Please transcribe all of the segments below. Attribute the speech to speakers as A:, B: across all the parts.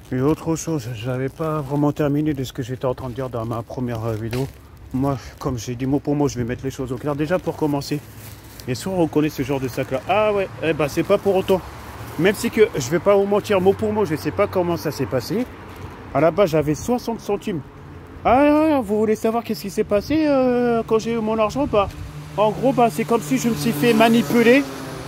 A: Et autre chose, je n'avais pas vraiment terminé de ce que j'étais en train de dire dans ma première vidéo. Moi, comme j'ai dit mot pour mot, je vais mettre les choses au clair. Déjà pour commencer, et soit on reconnaît ce genre de sac là. Ah ouais, eh ben c'est pas pour autant. Même si que je vais pas vous mentir mot pour mot, je sais pas comment ça s'est passé. À la base j'avais 60 centimes. Ah, vous voulez savoir qu'est-ce qui s'est passé quand j'ai eu mon argent? Bah, en gros, bah, c'est comme si je me suis fait manipuler.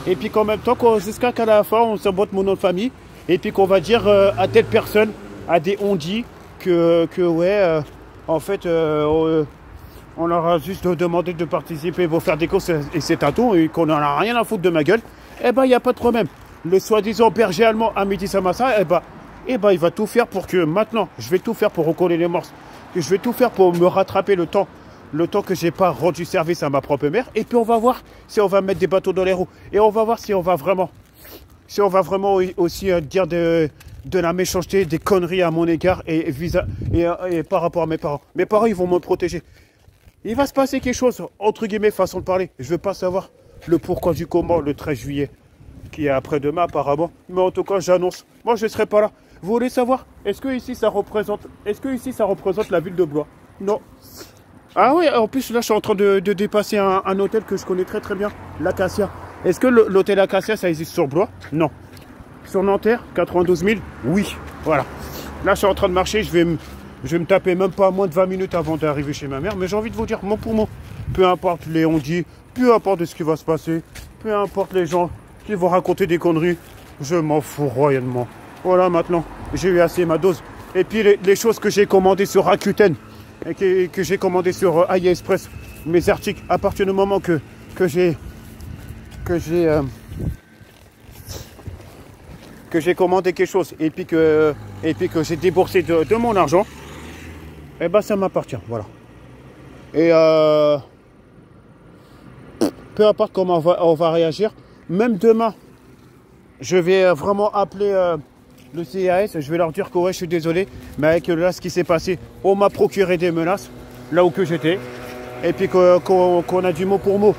A: Et puis qu'en même temps, jusqu'à qu'à la fin, on s'emboîte mon nom de famille. Et puis qu'on va dire à telle personne, à des on-dit, que ouais, en fait, on leur a juste demandé de participer pour faire des courses et c'est un tout, et qu'on n'en a rien à foutre de ma gueule. Eh ben, il n'y a pas de problème. Le soi-disant berger allemand Hamidi Samassa, eh ben, il va tout faire pour que maintenant, je vais tout faire pour recoller les morses. Je vais tout faire pour me rattraper le temps que j'ai pas rendu service à ma propre mère. Et puis on va voir si on va mettre des bateaux dans les roues. Et on va voir si on va vraiment aussi dire de la méchanceté, des conneries à mon égard et par rapport à mes parents. Mes parents, ils vont me protéger. Il va se passer quelque chose, entre guillemets, façon de parler. Je veux pas savoir le pourquoi du comment le 13 juillet, qui est après-demain apparemment. Mais en tout cas, j'annonce, moi je ne serai pas là. Vous voulez savoir, est-ce que ici ça représente la ville de Blois? Non. Ah oui, en plus là je suis en train de dépasser un hôtel que je connais très très bien, l'Acacia. Est-ce que l'hôtel Acacia ça existe sur Blois? Non. Sur Nanterre, 92 000? Oui. Voilà. Là je suis en train de marcher, je vais me taper même pas moins de 20 minutes avant d'arriver chez ma mère. Mais j'ai envie de vous dire, mot pour mot, peu importe les on-dit, peu importe ce qui va se passer, peu importe les gens qui vont raconter des conneries, je m'en fous royalement. Voilà, maintenant, j'ai eu assez ma dose. Et puis les choses que j'ai commandées sur Rakuten, et que j'ai commandées sur AliExpress, mes articles, à partir du moment que j'ai commandé quelque chose, et puis que j'ai déboursé de mon argent, eh ben ça m'appartient, voilà. Et peu importe comment on va réagir, même demain, je vais vraiment appeler le CIAS, je vais leur dire que ouais, je suis désolé, mais avec là ce qui s'est passé, on m'a procuré des menaces, là où que j'étais, et puis qu'on a du mot pour mot.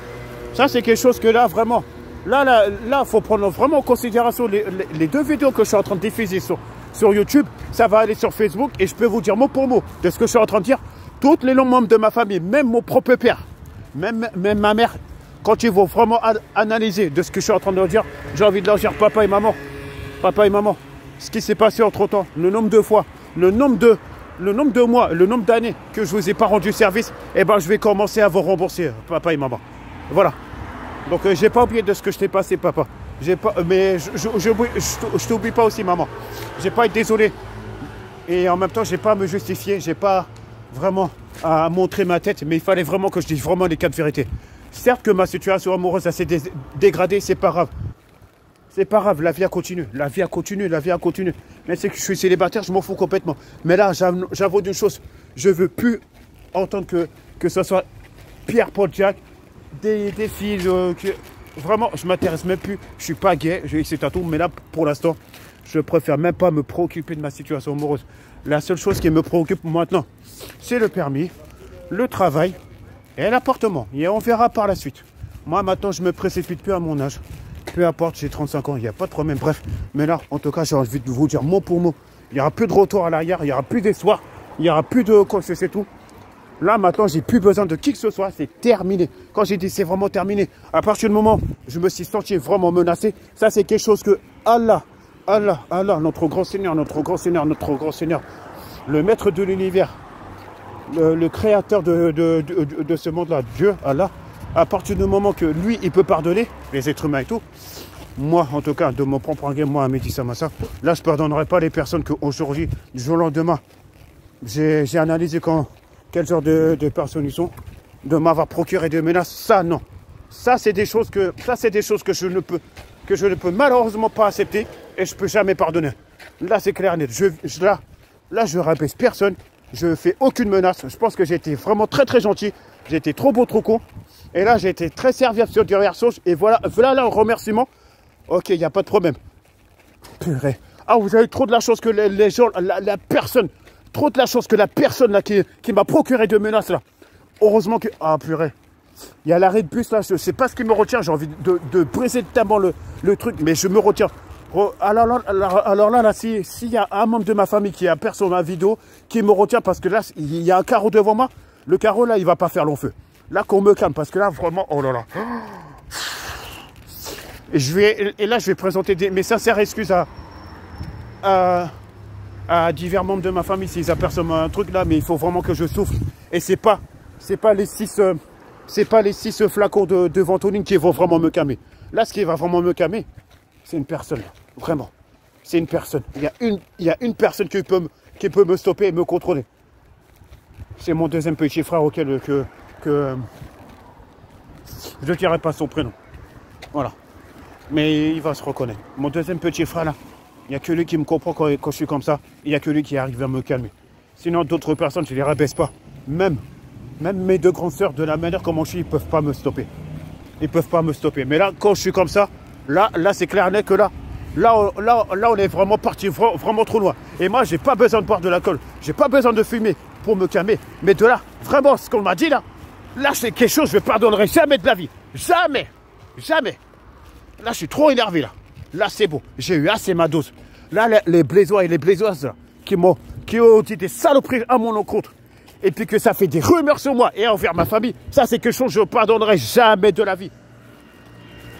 A: Ça c'est quelque chose que là, vraiment, là, faut prendre vraiment en considération les deux vidéos que je suis en train de diffuser sur YouTube, ça va aller sur Facebook, et je peux vous dire mot pour mot de ce que je suis en train de dire. Tous les longs membres de ma famille, même mon propre père, même ma mère, quand ils vont vraiment analyser de ce que je suis en train de leur dire, j'ai envie de leur dire papa et maman, ce qui s'est passé entre temps, le nombre de fois, le nombre de mois, le nombre d'années que je vous ai pas rendu service, eh ben je vais commencer à vous rembourser, papa et maman. Voilà. Donc j'ai pas oublié de ce que je t'ai passé, papa. Mais je t'oublie pas aussi, maman. J'ai pas été désolé. Et en même temps, j'ai pas à me justifier, j'ai pas vraiment à montrer ma tête, mais il fallait vraiment que je dise vraiment les quatre vérités. Certes que ma situation amoureuse s'est dégradée, c'est pas grave. C'est pas grave, la vie a continué, la vie a continué. Mais c'est que je suis célibataire, je m'en fous complètement. Mais là, j'avoue d'une chose, je veux plus entendre que ce soit Pierre-Paul Jack, des filles, vraiment, je m'intéresse même plus, je suis pas gay, c'est un tout, mais là, pour l'instant, je préfère même pas me préoccuper de ma situation amoureuse. La seule chose qui me préoccupe maintenant, c'est le permis, le travail et l'appartement. Et on verra par la suite. Moi, maintenant, je me précipite plus à mon âge. Peu importe, j'ai 35 ans, il n'y a pas de problème. Bref, mais là, en tout cas, j'ai envie de vous dire mot pour mot. Il n'y aura plus de retour à l'arrière, il n'y aura plus d'espoir, il n'y aura plus de quoi, c'est tout. Là, maintenant, j'ai plus besoin de qui que ce soit, c'est terminé. Quand j'ai dit c'est vraiment terminé, à partir du moment où je me suis senti vraiment menacé, ça, c'est quelque chose que Allah, notre grand Seigneur, le maître de l'univers, le créateur de ce monde-là, Dieu, Allah, à partir du moment que lui, il peut pardonner les êtres humains et tout, moi, en tout cas, de mon propre engagement, moi, Hamidi Samassa, là, je ne pardonnerai pas les personnes qu'aujourd'hui, du jour au lendemain, j'ai analysé quel genre de personnes ils sont, de m'avoir procuré des menaces, ça, non. Ça, c'est des choses que je ne peux malheureusement pas accepter et je ne peux jamais pardonner. Là, c'est clair et net. Là, je ne rabaisse personne. Je ne fais aucune menace. Je pense que j'ai été vraiment très très gentil. J'ai été trop beau, trop con. Et là, j'ai été très serviable sur diverses choses. Et voilà là un remerciement. Ok, il n'y a pas de problème. Purée. Ah, vous avez trop de la chance que les gens, la personne, trop de la chance que la personne là qui m'a procuré de menaces là. Heureusement que... Ah, purée. Il y a l'arrêt de bus là. Je ne sais pas ce qui me retient. J'ai envie de briser tellement le truc. Mais je me retiens. Alors là, s'il y a un membre de ma famille qui aperçoit ma vidéo, qui me retient parce que là, il y a un carreau devant moi, le carreau là, il va pas faire long feu. Là, qu'on me calme parce que là, vraiment, oh là là. Et là, je vais présenter mes sincères excuses à divers membres de ma famille s'ils aperçoivent un truc là, mais il faut vraiment que je souffle. Et c'est pas les 6 flacons de Ventoline qui vont vraiment me calmer. Là, ce qui va vraiment me calmer, c'est une personne, vraiment. C'est une personne. Il y a une personne qui peut me stopper et me contrôler. C'est mon deuxième petit frère auquel je ne dirai pas son prénom. Voilà. Mais il va se reconnaître. Mon deuxième petit frère là, il n'y a que lui qui me comprend quand je suis comme ça. Il n'y a que lui qui arrive à me calmer. Sinon, d'autres personnes, je ne les rabaisse pas. Même mes 2 grandes sœurs, de la manière comment je suis, ils ne peuvent pas me stopper. Ils ne peuvent pas me stopper. Mais là, quand je suis comme ça, là c'est clair et net que là, on est vraiment parti vraiment trop loin. Et moi, j'ai pas besoin de boire de l'alcool. J'ai pas besoin de fumer pour me calmer. Mais de là, vraiment, ce qu'on m'a dit là, c'est quelque chose que je ne pardonnerai jamais de la vie. Jamais. Jamais. Là, je suis trop énervé là. Là, c'est bon. J'ai eu assez ma dose. Là, les blaisois et les blaisoises là, qui ont dit des saloperies à mon encontre. Et puis que ça fait des rumeurs sur moi et envers ma famille. Ça, c'est quelque chose que je ne pardonnerai jamais de la vie.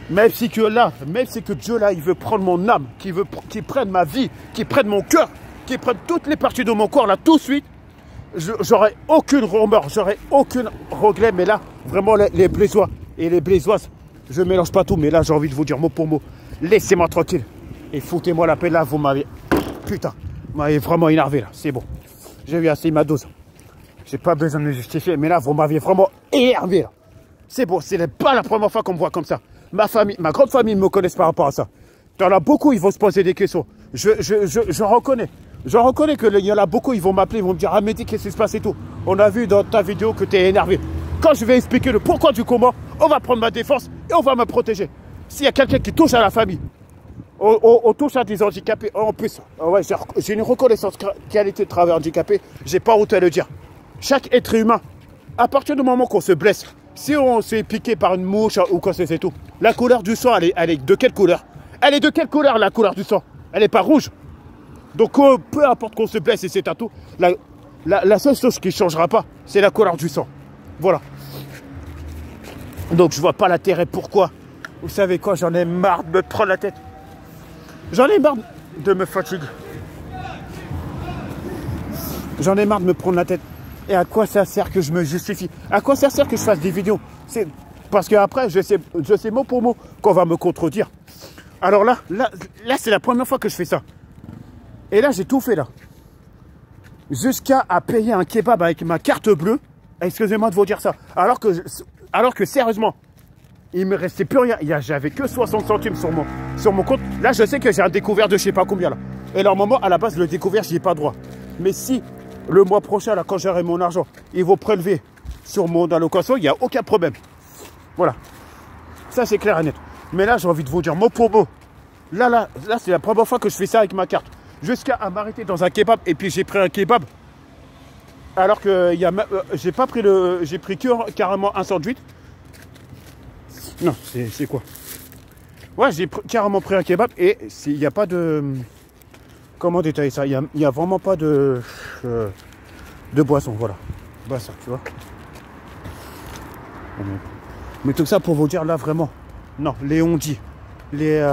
A: Même si que Dieu là, il veut prendre mon âme, qu'il prenne ma vie, qu'il prenne mon cœur, qu'il prenne toutes les parties de mon corps là tout de suite, j'aurai aucune remords, j'aurai aucun regret. Mais là, vraiment, les blaisois et les blaisoises, je ne mélange pas tout. Mais là, j'ai envie de vous dire mot pour mot, laissez-moi tranquille. Et foutez-moi la paix là, vous m'avez... Putain, vous m'avez vraiment énervé là, c'est bon. J'ai eu assez ma dose. J'ai pas besoin de me justifier, mais là, vous m'aviez vraiment énervé là. C'est bon, c'est pas la première fois qu'on me voit comme ça. Ma famille, ma grande famille me connaissent par rapport à ça. Il y en a beaucoup, ils vont se poser des questions. Je reconnais. Je reconnais qu'il y en a beaucoup, ils vont m'appeler, ils vont me dire « Ah, Mehdi, qu'est-ce qui se passe et tout ?» On a vu dans ta vidéo que tu es énervé. Quand je vais expliquer le pourquoi du comment, on va prendre ma défense et on va me protéger. S'il y a quelqu'un qui touche à la famille, on touche à des handicapés. En plus, ouais, j'ai une reconnaissance qualité de travail handicapé. J'ai pas honte à le dire. Chaque être humain, à partir du moment qu'on se blesse, si on s'est piqué par une mouche ou quoi c'est tout, la couleur du sang, elle est de quelle couleur? Elle est de quelle couleur la couleur du sang? Elle n'est pas rouge. Donc peu importe qu'on se blesse et c'est à tout, la seule chose qui ne changera pas, c'est la couleur du sang. Voilà. Donc je vois pas l'intérêt. Pourquoi? Vous savez quoi? J'en ai marre de me prendre la tête. J'en ai marre de me fatiguer. J'en ai marre de me prendre la tête. Et à quoi ça sert que je me justifie? À quoi ça sert que je fasse des vidéos? C'est parce qu'après, je sais mot pour mot qu'on va me contredire. Alors là c'est la première fois que je fais ça. Et là, j'ai tout fait là. Jusqu'à payer un kebab avec ma carte bleue. Excusez-moi de vous dire ça. Alors que sérieusement, il me restait plus rien. J'avais que 60 centimes sur mon compte. Là, je sais que j'ai un découvert de je sais pas combien là. Et normalement, à la base, le découvert, j'y ai pas droit. Mais si le mois prochain, là, quand j'aurai mon argent, ils vont prélever sur mon allocation, il n'y a aucun problème. Voilà. Ça, c'est clair et net. Mais là, j'ai envie de vous dire mot pour mot. Là, c'est la première fois que je fais ça avec ma carte. Jusqu'à m'arrêter dans un kebab. Et puis, j'ai pris un kebab. Alors que j'ai pas pris j'ai pris carrément un sandwich. Non, c'est quoi? Ouais, j'ai carrément pris un kebab. Et il n'y a pas de... Comment détailler ça? Il n'y a vraiment pas de boisson, voilà. Bah ça, tu vois. Mais tout ça pour vous dire là vraiment. Non, les on-dit. Les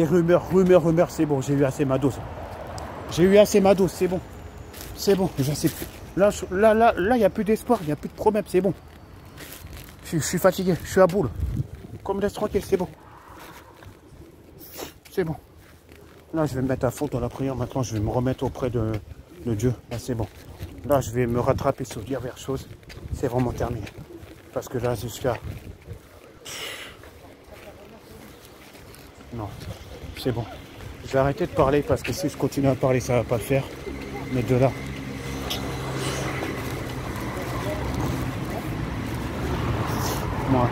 A: rumeurs, c'est bon. J'ai eu assez ma dose. J'ai eu assez ma dose, c'est bon. C'est bon, je sais plus. Là, il n'y a plus d'espoir, il n'y a plus de problème, c'est bon. Je suis fatigué, je suis à boule. Comme laisse tranquille, c'est bon. C'est bon. Là, je vais me mettre à fond dans la prière. Maintenant, je vais me remettre auprès de Dieu. Là, c'est bon. Là, je vais me rattraper sur diverses choses. C'est vraiment terminé. Parce que là, jusqu'à... Non, c'est bon. Je vais arrêter de parler parce que si je continue à parler, ça ne va pas le faire. Mais de là... Moi...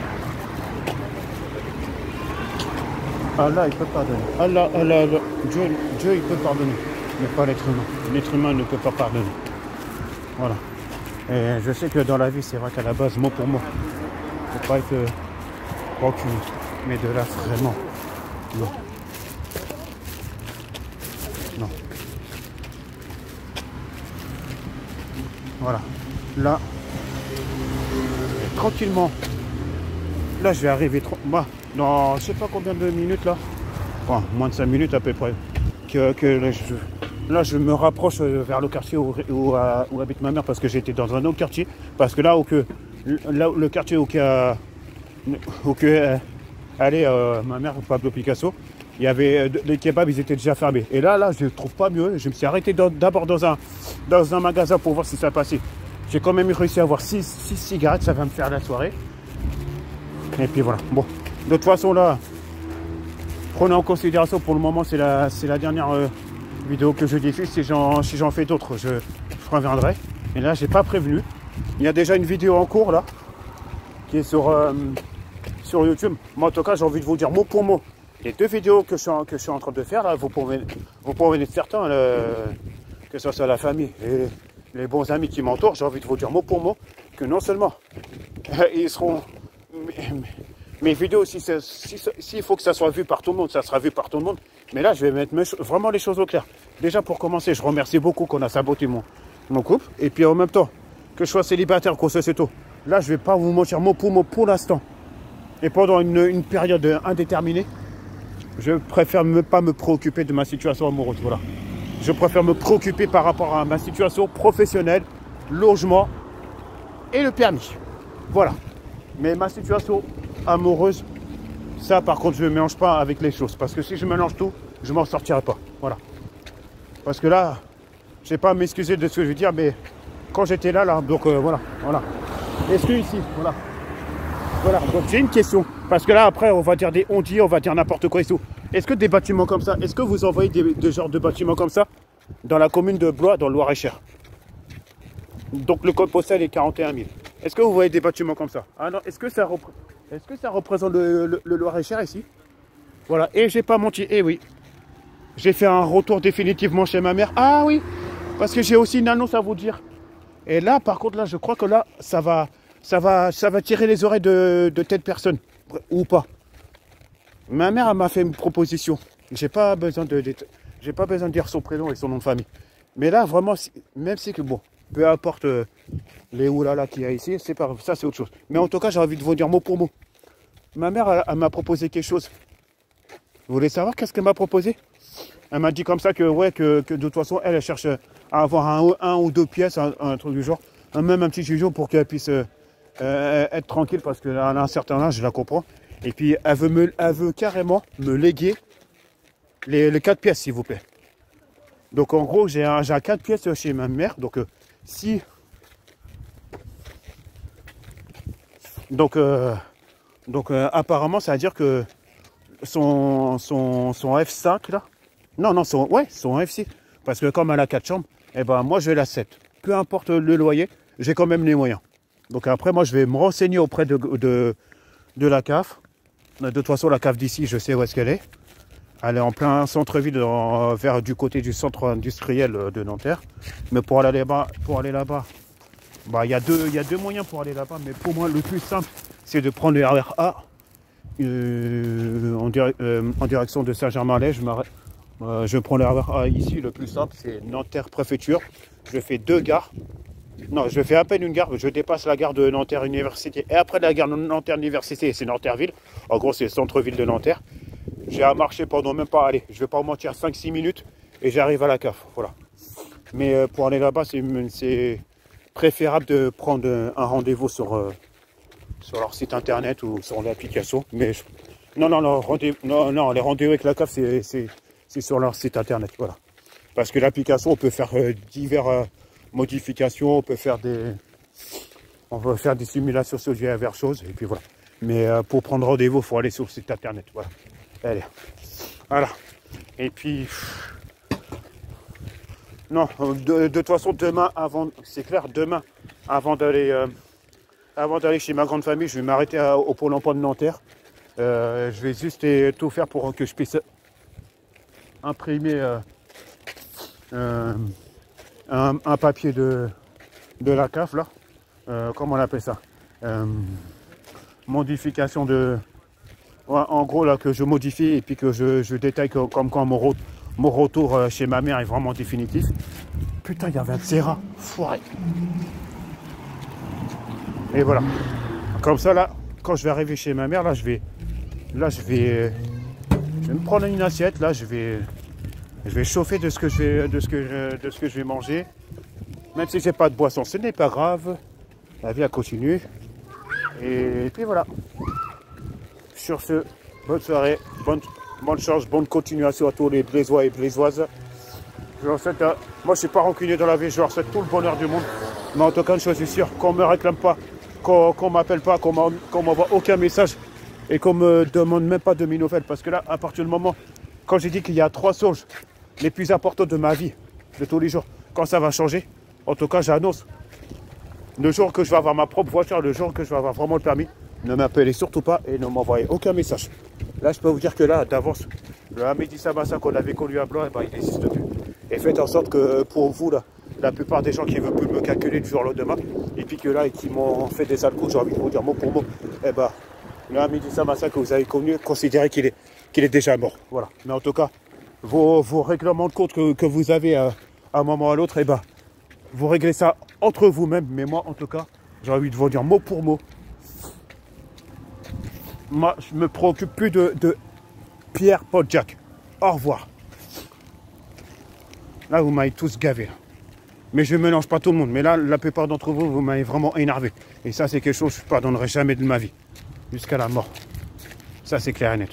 A: Allah, il peut pardonner. Allah, Dieu, il peut pardonner. Mais pas l'être humain. L'être humain ne peut pas pardonner. Voilà. Et je sais que dans la vie, c'est vrai qu'à la base, mot pour mot, il ne faut pas être rancunier. Mais de là, vraiment, non. Voilà. Là, tranquillement. Là, je vais arriver bah, dans je sais pas combien de minutes là. Enfin, moins de 5 minutes à peu près. Là, je me rapproche vers le quartier où habite ma mère parce que j'étais dans un autre quartier. Parce que là, le quartier où allait ma mère, Pablo Picasso, il y avait les kebabs, ils étaient déjà fermés. Et là, je ne trouve pas mieux. Je me suis arrêté d'abord dans un magasin pour voir si ça passait. J'ai quand même réussi à avoir 6 cigarettes, ça va me faire la soirée. Et puis voilà. Bon, de toute façon là, prenez en considération pour le moment, c'est la dernière vidéo que je diffuse. Si j'en fais d'autres, je reviendrai. Et là, j'ai pas prévenu. Il y a déjà une vidéo en cours là, qui est sur YouTube. Moi, en tout cas, j'ai envie de vous dire mot pour mot. Les 2 vidéos que je suis en train de faire là, vous pouvez être certain que ce soit la famille et les bons amis qui m'entourent. J'ai envie de vous dire mot pour mot que non seulement ils seront mes vidéos, s'il faut que ça soit vu par tout le monde, ça sera vu par tout le monde. Mais là, je vais mettre vraiment les choses au clair. Déjà, pour commencer, je remercie beaucoup qu'on a saboté mon couple. Et puis, en même temps, que je sois célibataire, qu'on se tôt. Là, je ne vais pas vous mentir mot pour mot pour l'instant. Et pendant une période indéterminée, je préfère pas me préoccuper de ma situation amoureuse. Voilà. Je préfère me préoccuper par rapport à ma situation professionnelle, logement et le permis. Voilà. Mais ma situation amoureuse, ça par contre je ne mélange pas avec les choses. Parce que si je mélange tout, je m'en sortirai pas. Voilà. Parce que là, je ne vais pas m'excuser de ce que je veux dire, mais quand j'étais là, donc voilà. Est-ce que ici, voilà, donc j'ai une question. Parce que là après on va dire on va dire n'importe quoi et tout. Est-ce que des bâtiments comme ça, est-ce que vous envoyez des genres de bâtiments comme ça dans la commune de Blois, dans le Loir-et-Cher? Donc le code postal est 41 000. Est-ce que vous voyez des bâtiments comme ça? Ah non, est-ce que ça représente le Loir-et-Cher ici? Voilà, et j'ai pas menti, et oui. J'ai fait un retour définitivement chez ma mère. Ah oui, parce que j'ai aussi une annonce à vous dire. Et là, par contre, là, je crois que là, ça va tirer les oreilles de telle personne, ou pas. Ma mère, elle m'a fait une proposition. J'ai pas besoin de dire son prénom et son nom de famille. Mais là, vraiment, même si que bon, peu importe les oulala qu'il y a ici, c'est pas ça, c'est autre chose. Mais en tout cas, j'ai envie de vous dire mot pour mot. Ma mère, elle m'a proposé quelque chose. Vous voulez savoir qu'est-ce qu'elle m'a proposé? Elle m'a dit comme ça que ouais, que de toute façon, elle cherche à avoir un ou 2 pièces, un truc du genre, même un petit studio pour qu'elle puisse être tranquille parce qu'elle a un certain âge, je la comprends. Et puis, elle veut carrément me léguer les 4 pièces, s'il vous plaît. Donc, en gros, j'ai 4 pièces chez ma mère. Donc, apparemment, ça veut dire que son F5, là. Non, son F6. Parce que comme elle a 4 chambres, eh ben, moi, je la 7. Peu importe le loyer, j'ai quand même les moyens. Donc, après, moi, je vais me renseigner auprès de la CAF. De toute façon, la CAF d'ici, je sais où est-ce qu'elle est. Elle est en plein centre-ville, vers du côté du centre industriel de Nanterre. Mais pour aller là-bas, bah, il y a deux moyens pour aller là-bas. Mais pour moi, le plus simple, c'est de prendre le RER A en direction de Saint-Germain-en-Laye. Je prends le RER A ici. Le plus simple, c'est Nanterre Préfecture. Je fais 2 gares. Non, je fais à peine une gare, je dépasse la gare de Nanterre Université. Et après la gare de Nanterre Université, c'est Nanterre-Ville. En gros, c'est le centre-ville de Nanterre. J'ai à marcher pendant même pas, allez, je vais pas vous mentir, 5-6 minutes et j'arrive à la CAF. Voilà. Mais pour aller là-bas, c'est préférable de prendre un rendez-vous sur leur site internet ou sur l'application. Mais non, les rendez-vous avec la CAF, c'est sur leur site internet. Voilà. Parce que l'application, on peut faire divers modifications, on peut faire des simulations sur diverses choses et puis voilà. Mais pour prendre rendez-vous, il faut aller sur le site internet. Voilà. Allez. Voilà. Et puis non, de toute façon, demain, avant d'aller chez ma grande famille, je vais m'arrêter au Pôle emploi de Nanterre. Je vais juste tout faire pour que je puisse imprimer un papier de la CAF là. Comment on appelle ça, modification de... Ouais, en gros là, que je modifie et puis que je détaille comme quand mon retour chez ma mère est vraiment définitif. Putain, il y avait un Serra. Foiré. Et voilà. Comme ça, là, quand je vais arriver chez ma mère, là, je vais me prendre une assiette. Là, je vais chauffer de ce que je vais manger. Même si j'ai pas de boisson, ce n'est pas grave. La vie, elle continue. Et puis voilà. Sur ce, bonne soirée, bonne chance, bonne continuation à tous les Blésois et Blésoises. Je leur souhaite, moi, je suis pas rancunier dans la vie, je leur souhaite tout le bonheur du monde. Mais en tout cas, une chose est sûre, qu'on me réclame pas, qu'on m'appelle pas, qu'on m'envoie aucun message et qu'on me demande même pas de mes nouvelles. Parce que là, à partir du moment, quand j'ai dit qu'il y a 3 songes les plus importants de ma vie, de tous les jours, quand ça va changer, en tout cas, j'annonce. Le jour que je vais avoir ma propre voiture, le jour que je vais avoir vraiment le permis, ne m'appelez surtout pas et ne m'envoyez aucun message. Là, je peux vous dire que là, d'avance, le Hamidi Samassa qu'on avait connu à Blanc, eh ben, il n'existe plus. Et faites en sorte que pour vous, là, la plupart des gens qui ne veulent plus me calculer du jour au lendemain, et puis que là, et qui m'ont fait des sales coups, j'ai envie de vous dire mot pour mot, eh ben, le Hamidi Samassa que vous avez connu, considérez qu'il est déjà mort. Voilà. Mais en tout cas, vos règlements de compte que vous avez à un moment ou à l'autre, eh ben, vous réglez ça entre vous-même. Mais moi, en tout cas, j'ai envie de vous dire mot pour mot. Moi, je me préoccupe plus de Pierre Paul Jack. Au revoir. Là, vous m'avez tous gavé. Mais je ne mélange pas tout le monde. Mais là, la plupart d'entre vous, vous m'avez vraiment énervé. Et ça, c'est quelque chose que je ne pardonnerai jamais de ma vie. Jusqu'à la mort. Ça, c'est clair et net.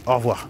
A: Au revoir.